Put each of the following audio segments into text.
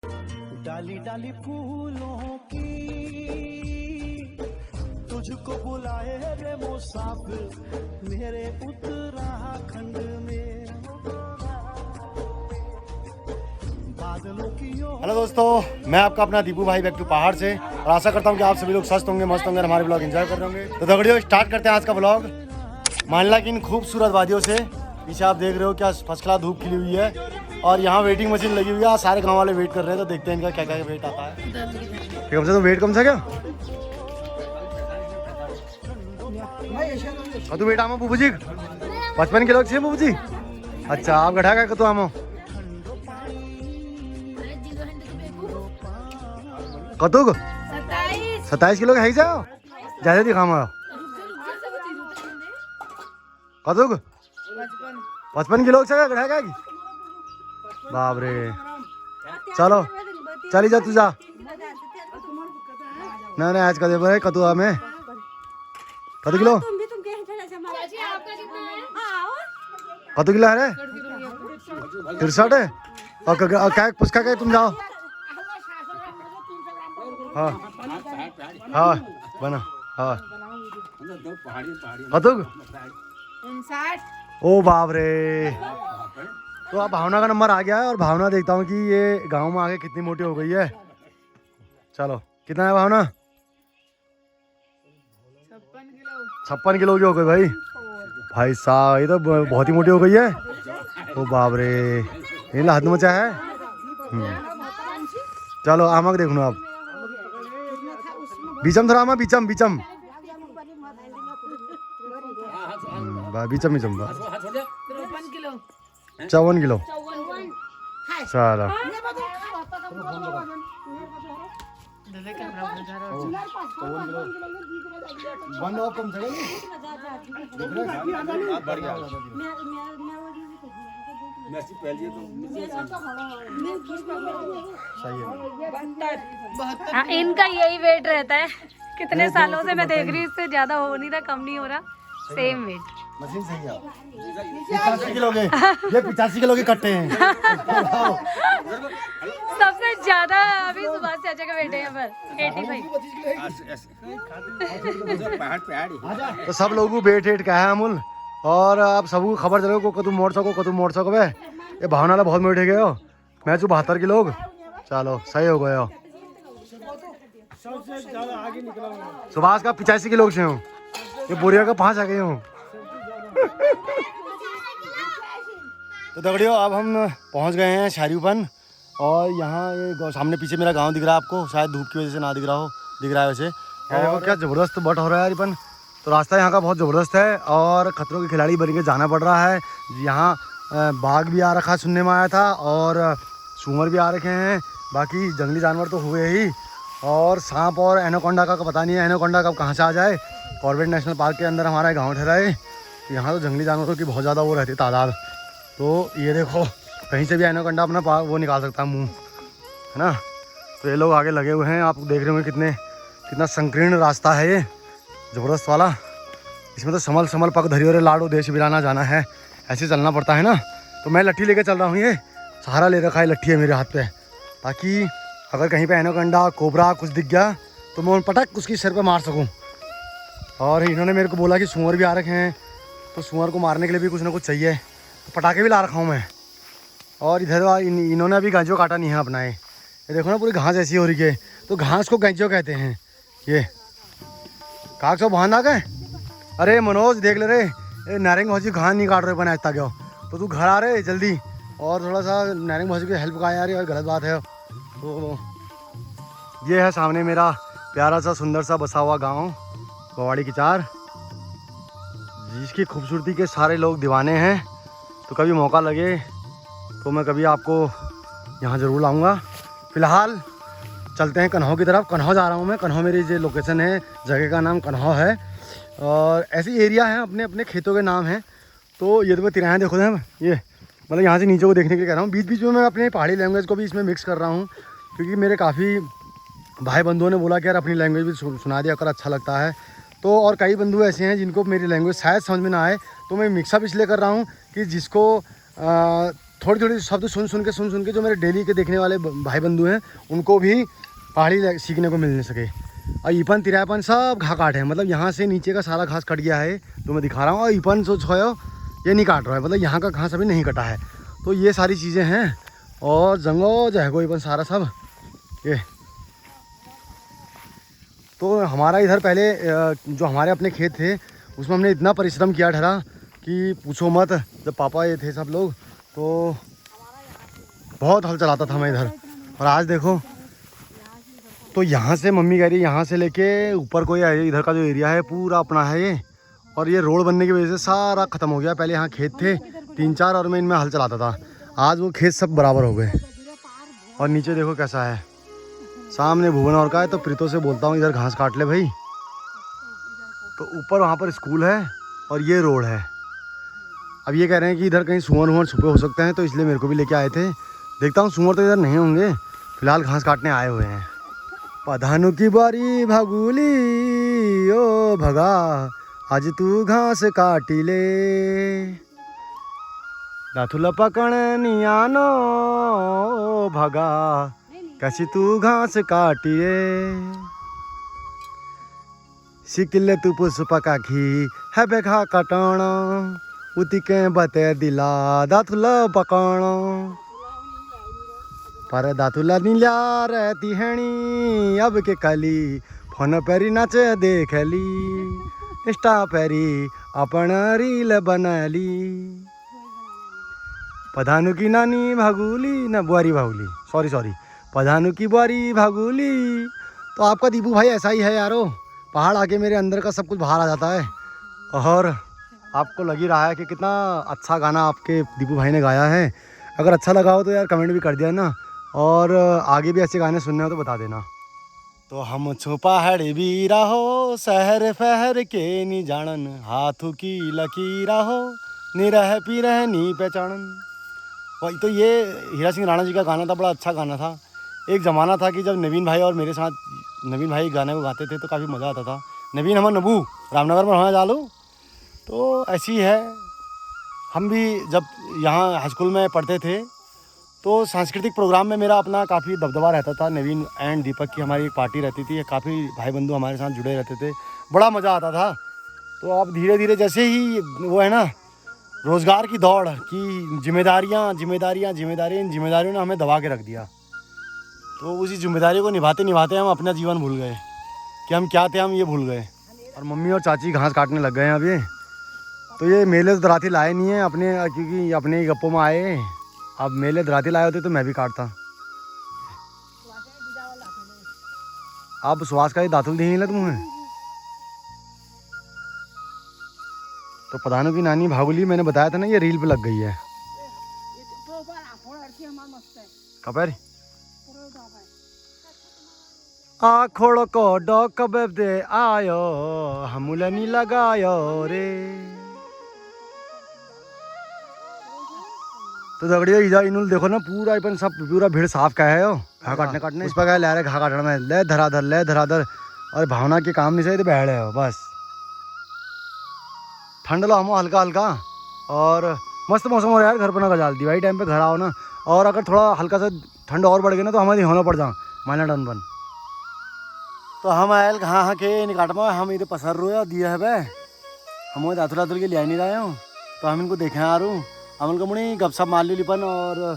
डाली डाली फूलों की तुझको बुलाए रे मुसाफिर मेरे उत्तराखंड में। हेलो दोस्तों, मैं आपका अपना दीपू भाई बैक टू पहाड़ से, और आशा करता हूँ कि आप सभी लोग स्वस्थ होंगे, मस्त होंगे और हमारे ब्लॉग एंजॉय कर रहे होंगे। तो दगड़ियों, स्टार्ट करते हैं आज का ब्लॉग। मांडला की इन खूबसूरत वादियों से। पीछे आप देख रहे हो क्या फर्स्ट क्लास धूप खिली हुई है, और यहाँ वेटिंग मशीन लगी हुई है। सारे गांव वाले वेट कर रहे हैं, तो देखते हैं इनका क्या क्या वेट आता है। कम से तो वेट कम से क्या कतु वेट आमो बुबू जी 55 किलो छे बुबू जी। अच्छा, आप गढ़ा का कतु आमो कतुक 27 किलो का है जाओ ज्यादा दिखाओ कतुक 55 किलो से गढ़ा का बाप रे। चलो चली जा तू जा ना ना आज का दे बरे कतु हमें कतु किलो कतु किलो है 63 है। और क्या पुस्का क्या तुम जाओ। हाँ हाँ बना हाँ कतुक 59। ओ बाप रे। तो अब भावना का नंबर आ गया है, और भावना देखता हूँ कि ये गांव में आके कितनी मोटी हो गई है। चलो कितना है भावना 56 किलो की हो गई भाई। भाई साहब ये तो बहुत ही मोटी हो गई है। ओ बाप रे, ये हाथ में मचा है। चलो आमक देख लो आप बीचम थोड़ा आमा बीचम बीचम बीचम बीचम 54 किलो। चलो बंद आप कम से हाँ, इनका यही वेट रहता है। कितने सालों से मैं देख रही हूँ, इससे ज्यादा हो नहीं रहा, कम नहीं हो रहा, सेम वेट। मशीन सही है। 85 किलो के ये 85 किलो के कट्टे हैं। सबसे ज्यादा अभी सुभाष चाचा का वेट है यहाँ पर 85। तो सब लोगों वेट हेट का है अमूल, और आप सबको खबर चलो को कतु मोड़ सको बे। ये भावना ला बहुत मोटे गए हो, मैं 72 किलो। चलो सही हो गए हो। सुभाष का 85 किलो से हूँ, ये बोरिया का 5 आ गए हूँ। तो दगड़ियों, अब हम पहुंच गए हैं शारीपन, और यहाँ ये सामने पीछे मेरा गांव दिख रहा है आपको, शायद धूप की वजह से ना दिख रहा हो, दिख रहा है वैसे। देखो क्या ज़बरदस्त बट हो रहा है यार। तो रास्ता यहाँ का बहुत ज़बरदस्त है, और खतरों के खिलाड़ी बन के जाना पड़ रहा है। यहाँ बाघ भी आ रखा सुनने में आया था, और सूअर भी आ रखे हैं। बाकी जंगली जानवर तो हुए ही, और सांप और एनाकोंडा का पता नहीं है, एनाकोंडा कब कहाँ से आ जाए। कॉर्बेट नेशनल पार्क के अंदर हमारा गाँव ठहरा है, यहाँ तो जंगली जानवरों की बहुत ज़्यादा वो रहती है तादाद। तो ये देखो कहीं से भी एनाकोंडा अपना वो निकाल सकता है मुँह, है ना। तो ये लोग आगे लगे हुए हैं, आप देख रहे होंगे कितना संकीर्ण रास्ता है ये, ज़बरदस्त वाला। इसमें तो समल पग धरी और लाडो देश बिराना जाना है, ऐसे चलना पड़ता है ना। तो मैं लट्ठी लेके चल रहा हूँ, ये सहारा ले रखा है, लट्ठी है मेरे हाथ पे, ताकि अगर कहीं पे एनाकोंडा कोबरा कुछ दिख गया तो मैं पटक उसकी सिर पे मार सकूँ। और इन्होंने मेरे को बोला कि सूअर भी आ रखे हैं, तो सूअर को मारने के लिए भी कुछ ना कुछ चाहिए, तो पटाखे भी ला रखा हूँ मैं। और इधर इन्होंने अभी गांजो काटा नहीं है अपना, ये देखो ना पूरी घास ऐसी हो रही है, तो घास को गांजो कहते हैं। ये काग सो बहाना गए। अरे मनोज देख ले रे, नारंग भौजी घास नहीं काट रहे बना इतना क्यों, तो तू घर आ रहे जल्दी, और थोड़ा सा नारंग भौजी की हेल्प का यार, गलत बात है। तो ये है सामने मेरा प्यारा सा सुंदर सा बसा हुआ गाँव बवाड़ी की चार, जिसकी खूबसूरती के सारे लोग दीवाने हैं। तो कभी मौका लगे तो मैं कभी आपको यहाँ ज़रूर लाऊंगा। फ़िलहाल चलते हैं कन्हौ की तरफ। कन्हौ जा रहा हूँ मैं, कन्हौ मेरी जो लोकेशन है, जगह का नाम कन्हौ है, और ऐसी एरिया है, अपने अपने खेतों के नाम हैं। तो ये तो मैं तिराया देखो ना, ये मतलब यहाँ से नीचे को देखने के लिए कह रहा हूँ। बीच बीच में मैं अपनी पहाड़ी लैंग्वेज को भी इसमें मिक्स कर रहा हूँ, क्योंकि मेरे काफ़ी भाई बंधुओं ने बोला कि यार अपनी लैंग्वेज भी सुना दिया कर, अच्छा लगता है। तो और कई बंधु ऐसे हैं जिनको मेरी लैंग्वेज शायद समझ में ना आए, तो मैं मिक्सअप इसलिए कर रहा हूँ कि जिसको थोड़ी थोड़ी शब्द सुन के जो मेरे डेली के देखने वाले भाई बंधु हैं उनको भी पहाड़ी सीखने को मिलने सके। और ईपन तिरापन सब घा काट है, मतलब यहाँ से नीचे का सारा घास कट गया है तो मैं दिखा रहा हूँ। और ईपन जो छोयो ये नहीं काट रहा है, मतलब यहाँ का घास अभी नहीं कटा है। तो ये सारी चीज़ें हैं और जंगो जहगो ईपन सारा सब ये। तो हमारा इधर पहले जो हमारे अपने खेत थे उसमें हमने इतना परिश्रम किया ठहरा कि पूछो मत। जब पापा ये थे सब लोग तो बहुत हल चलाता था मैं इधर। और आज देखो तो यहाँ से मम्मी कह रही है यहाँ से लेके ऊपर कोई इधर का जो एरिया है पूरा अपना है ये। और ये रोड बनने की वजह से सारा ख़त्म हो गया। पहले यहाँ खेत थे 3-4 और मैं इनमें हल चलाता था। आज वो खेत सब बराबर हो गए। और नीचे देखो कैसा है, सामने भुवन और का है। तो प्रीतो से बोलता हूँ इधर घास काट ले भाई। तो ऊपर वहाँ पर स्कूल है और ये रोड है। अब ये कह रहे हैं कि इधर कहीं सुअर छुपे हो सकते हैं, तो इसलिए मेरे को भी लेके आए थे। देखता हूँ, सुअर तो इधर नहीं होंगे, फिलहाल घास काटने आए हुए हैं। पधानु की बारी भागुली ओ भगा, आज तू घास काटी ले। दाथुला पकड़ नियानो ओ भगा, कैसी तू घास काटी रे। सिकिले तू पुष्प काखी है बेघा कटाण, उती के बते दिला दाथुला पकड़। पर दातुला नील्या रहती हैणी अब के कली, फोन पेरी नाचे देख ली, इंस्टा पेरी अपन रील बनली। पधानु की नानी भागुली न बुआरी भागुली, सॉरी पधानु की बुआरी भागुली। तो आपका दीपू भाई ऐसा ही है यारो, पहाड़ आके मेरे अंदर का सब कुछ बाहर आ जाता है। और आपको लग ही रहा है कि कितना अच्छा गाना आपके दीपू भाई ने गाया है। अगर अच्छा लगा हो तो यार कमेंट भी कर दिया ना, और आगे भी ऐसे गाने सुनने हो तो बता देना। तो हम छुपा है बीरा हो, शहर फहर के नी जानन, हाथों की लकीरा हो, निरह पीरह नी पहचानन। वही तो ये हीरा सिंह राणा जी का गाना था, बड़ा अच्छा गाना था। एक ज़माना था कि जब नवीन भाई और मेरे साथ, नवीन भाई गाने को गाते थे तो काफ़ी मज़ा आता था। नवीन हम नबू रामनगर में वहाँ जालू। तो ऐसी है, हम भी जब यहाँ हाई स्कूल में पढ़ते थे तो सांस्कृतिक प्रोग्राम में मेरा अपना काफ़ी दबदबा रहता था। नवीन एंड दीपक की हमारी एक पार्टी रहती थी, काफ़ी भाई बंधु हमारे साथ जुड़े रहते थे, बड़ा मज़ा आता था। तो अब धीरे धीरे जैसे ही वो है ना रोज़गार की दौड़ की जिम्मेदारियाँ इन जिम्मेदारियों ने हमें दबा के रख दिया। तो उसी जिम्मेदारी को निभाते निभाते हम अपना जीवन भूल गए कि हम क्या थे, हम ये भूल गए। और मम्मी और चाची घास काटने लग गए हैं अभी। तो ये मेले तो दराती लाए नहीं है अपने, क्योंकि अपने ही गप्पों में आए। अब मेले दराती लाए होते तो मैं भी काटता। अब सुहास का ही दातुल दी नहीं तुम्हें। तो पधानु की नानी भागुली मैंने बताया था ना, ये रील पे लग गई है। कपर आखोड़ को डॉक दे आयो, हमूलनी लगायो रे। तो दगड़ियो इधर इनुल देखो ना, पूरा अपन सब पूरा भीड़ साफ का है। घा काटने उस पर क्या ले रहे घा काटने में ले धराधर। और भावना के काम नहीं सही तो बैठ हो बस। ठंड लो हम हल्का हल्का, और मस्त मौसम हो रहा है यार। घर पर ना गजाल दिवाली टाइम पे घर आओ ना, और अगर थोड़ा हल्का सा ठंड और बढ़ गया ना तो हमारी होना पड़ जाओ माना डन बन। तो हम आयल हाँ के निकाट में हम इधर पसर रो दिया है भाई, हम दातुल के लिए नहीं रहे हो। तो हम इनको देखे आ रू अमल कमुनी गपशप मार ली लिपन। और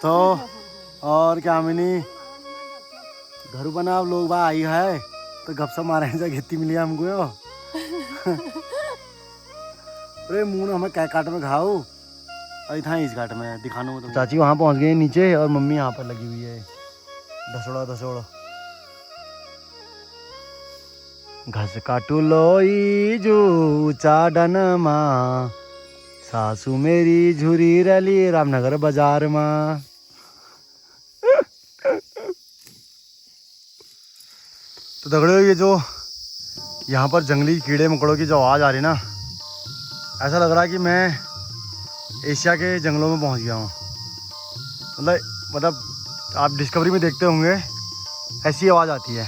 तो और क्या हमनी घर बना लोग बा आई है तो गपशप मारे जा खेती मिली हमको। अरे मुँह हमें कै काट में घाओ अभी था इस घाट में दिखाने में। तो चाची वहाँ पहुँच गई नीचे और मम्मी यहाँ पर लगी हुई है धसोड़ा। घास काटू लोई जो चाडन माँ, सासू मेरी झुरी रली रामनगर बाजार माँ। तो दगड़ियों ये जो यहाँ पर जंगली कीड़े मकोड़ों की जो आवाज़ आ रही ना, ऐसा लग रहा है कि मैं एशिया के जंगलों में पहुँच गया हूँ। मतलब आप डिस्कवरी में देखते होंगे ऐसी आवाज़ आती है।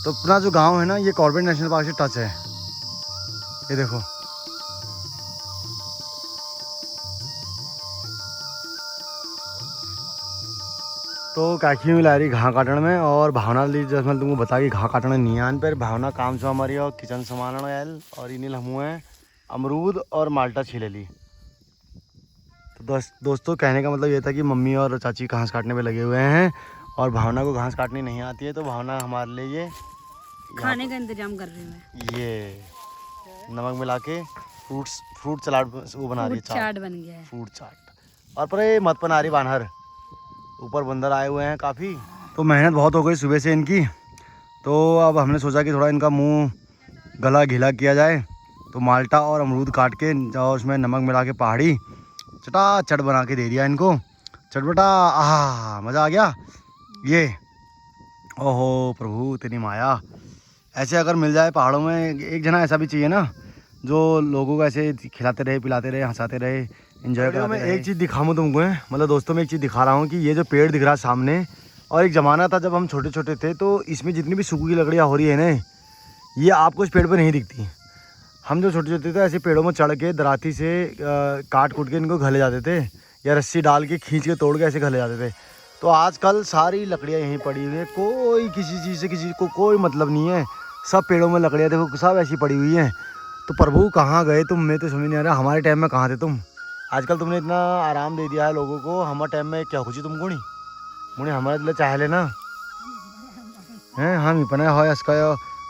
तो अपना जो गांव है ना ये कॉर्बेट नेशनल पार्क से टच है। ये देखो तो काकी में ला रही घास काटने में और भावना ली जैसे मैं तुमको बता कि घास काटने नहीं आन पर भावना काम से हमारी और किचन सामान आयल और इन्हें हमू हैं अमरूद और माल्टा छीले ली। तो दोस्तों कहने का मतलब ये था कि मम्मी और चाची घास काटने पे लगे हुए हैं और भावना को घास काटनी नहीं आती है, तो भावना हमारे लिए ये खाने का इंतजाम कर रही हूँ। ये नमक मिला के फ्रूट सलाद वो बना रही है, चाट बन गया है, फ्रूट चाट। और पर ये मत बना रही बानर, ऊपर बंदर आए हुए हैं काफ़ी। तो मेहनत बहुत हो गई सुबह से इनकी, तो अब हमने सोचा कि थोड़ा इनका मुंह गला घिला किया जाए। तो माल्टा और अमरूद काट के और उसमें नमक मिला के पहाड़ी चट बना के दे दिया इनको। चटपटा, आहा मज़ा आ गया। ये ओहो प्रभु तेरी माया, ऐसे अगर मिल जाए पहाड़ों में एक जना ऐसा भी चाहिए ना, जो लोगों को ऐसे खिलाते रहे, पिलाते रहे, हंसाते रहे, एंजॉय कराते रहे। एक चीज़ दिखाऊँ तुमको, मतलब दोस्तों मैं एक चीज़ दिखा रहा हूँ कि ये जो पेड़ दिख रहा है सामने, और एक ज़माना था जब हम छोटे छोटे थे तो इसमें जितनी भी सूखी लकड़ियाँ हो रही है ना, ये आपको इस पेड़ पर नहीं दिखती। हम जो छोटे छोटे थे ऐसे पेड़ों में चढ़ के दराती से काट कूट के इनको घले जाते थे, या रस्सी डाल के खींच के तोड़ के ऐसे घले जाते थे। तो आजकल सारी लकड़ियाँ यहीं पड़ी हुई है, कोई किसी चीज़ से किसी को कोई मतलब नहीं है। सब पेड़ों में लकड़ियाँ देखो सब ऐसी पड़ी हुई हैं। तो प्रभु कहाँ गए तुम, मैं तो समझ नहीं आ रहा। हमारे टाइम में कहाँ थे तुम? आजकल तुमने इतना आराम दे दिया है लोगों को, हमारे टाइम में क्या खुशी तुमको नहीं मुझे हमारे दिल चाह लेना हैं। हम इतना हो इसका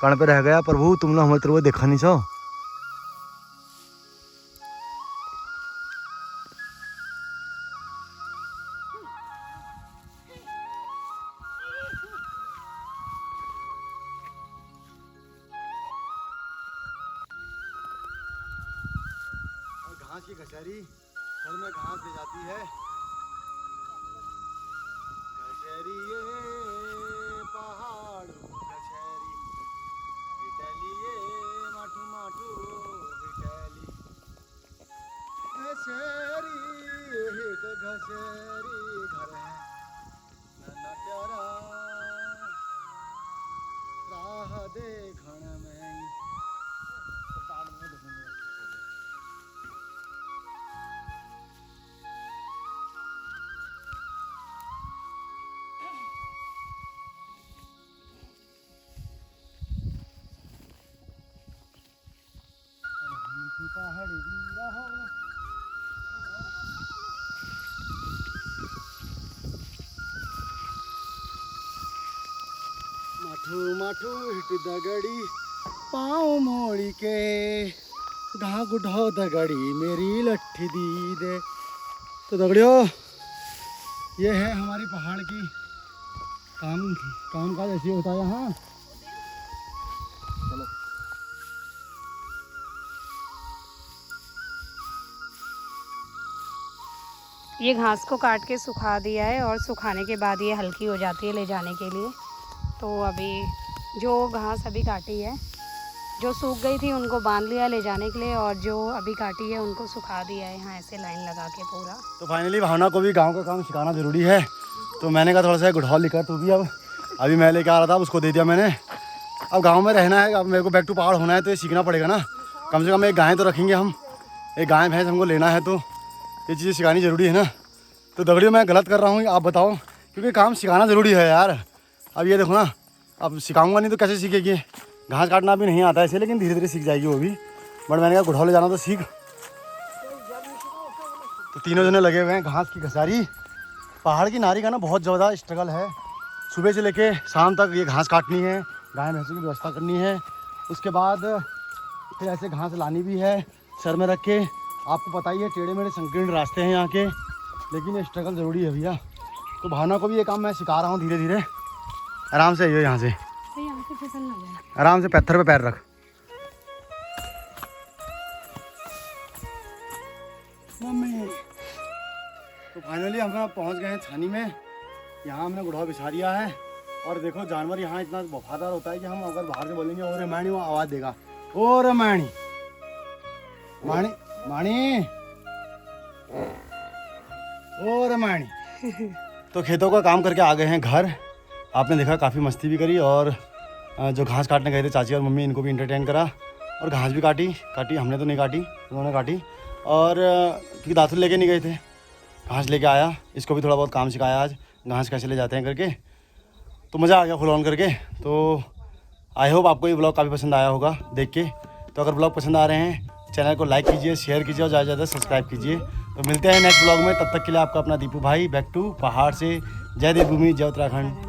कण पे रह गया। प्रभु तुम लोग हमारे तरफ देखा नहीं सो। घास की घसेरी सर में घास ले जाती है। घसेरी ये पहाड़ घसेरी हिटली ये माठू माठू हिटली घसेरी हिट घसेरी घर है नन्ना प्यारा राह देखण में। पहाड़ी रहो माठू माठू हिट दगड़ी पाँव मोड़ी के घा गुढ़ो दगड़ी मेरी लट्ठी दी दे। तो दगड़ियों ये है हमारी पहाड़ की काम काज ऐसी होता है यहाँ। चलो ये घास को काट के सुखा दिया है और सुखाने के बाद ये हल्की हो जाती है ले जाने के लिए। तो अभी जो घास अभी काटी है, जो सूख गई थी उनको बांध लिया ले जाने के लिए, और जो अभी काटी है उनको सुखा दिया है यहाँ ऐसे लाइन लगा के पूरा। तो फाइनली भावना को भी गांव का काम सिखाना ज़रूरी है, तो मैंने कहा थोड़ा सा गुड़हल लेकर तू भी। अब अभी मैं लेकर आ रहा था, उसको दे दिया मैंने। अब गाँव में रहना है, अब मेरे को बैक टू पहाड़ होना है, तो ये सीखना पड़ेगा ना। कम से कम एक गाय तो रखेंगे हम, एक गाय भैंस हमको लेना है, तो ये चीज़ें सिखानी ज़रूरी है ना। तो दगड़ियों मैं गलत कर रहा हूँ आप बताओ, क्योंकि काम सिखाना ज़रूरी है यार। अब ये देखो ना, अब सिखाऊंगा नहीं तो कैसे सीखेगी। घास काटना भी नहीं आता ऐसे, लेकिन धीरे धीरे सीख जाएगी वो भी। बट मैंने कहा गुड़हल ले जाना तो सीख। तो तीनों जने लगे हुए हैं घास की घसारी। पहाड़ की नारी का ना बहुत ज़्यादा स्ट्रगल है, सुबह से लेके शाम तक ये घास काटनी है, गाय भैंसों की व्यवस्था करनी है, उसके बाद फिर ऐसे घास लानी भी है सर में रख के। आपको पता ही है टेढ़े मेढ़े संकीर्ण रास्ते हैं यहाँ के, लेकिन ये स्ट्रगल ज़रूरी है भैया। तो भावना को भी ये काम मैं सिखा रहा हूँ धीरे धीरे। आराम से आइए यहाँ से, आराम से पत्थर पे पैर रख। मम्मी तो फाइनली हम पहुँच गए हैं छानी में। यहाँ हमने गुड़हल बिछा दिया है, और देखो जानवर यहाँ इतना वफादार होता है कि हम अगर बाहर से बोलेंगे ओ रामायणी, वो आवाज़ देगा ओ रामायणी माणी माणी ओ रामायणी। तो खेतों का काम करके आ गए हैं घर। आपने देखा काफ़ी मस्ती भी करी, और जो घास काटने गए थे चाची और मम्मी, इनको भी इंटरटेन करा, और घास भी काटी। हमने तो नहीं काटी, उन्होंने काटी। और क्योंकि दातुन लेके नहीं गए थे, घास लेके आया, इसको भी थोड़ा बहुत काम सिखाया आज, घास कैसे ले जाते हैं करके। तो मज़ा आ गया फुल ऑन करके। तो आई होप आपको ये ब्लॉग काफ़ी पसंद आया होगा देख के। तो अगर ब्लॉग पसंद आ रहे हैं चैनल को लाइक कीजिए, शेयर कीजिए और ज़्यादा से ज़्यादा सब्सक्राइब कीजिए। तो मिलते हैं नेक्स्ट ब्लॉग में, तब तक के लिए आपका अपना दीपू भाई बैक टू पहाड़ से। जय देवभूमि, जय उत्तराखंड।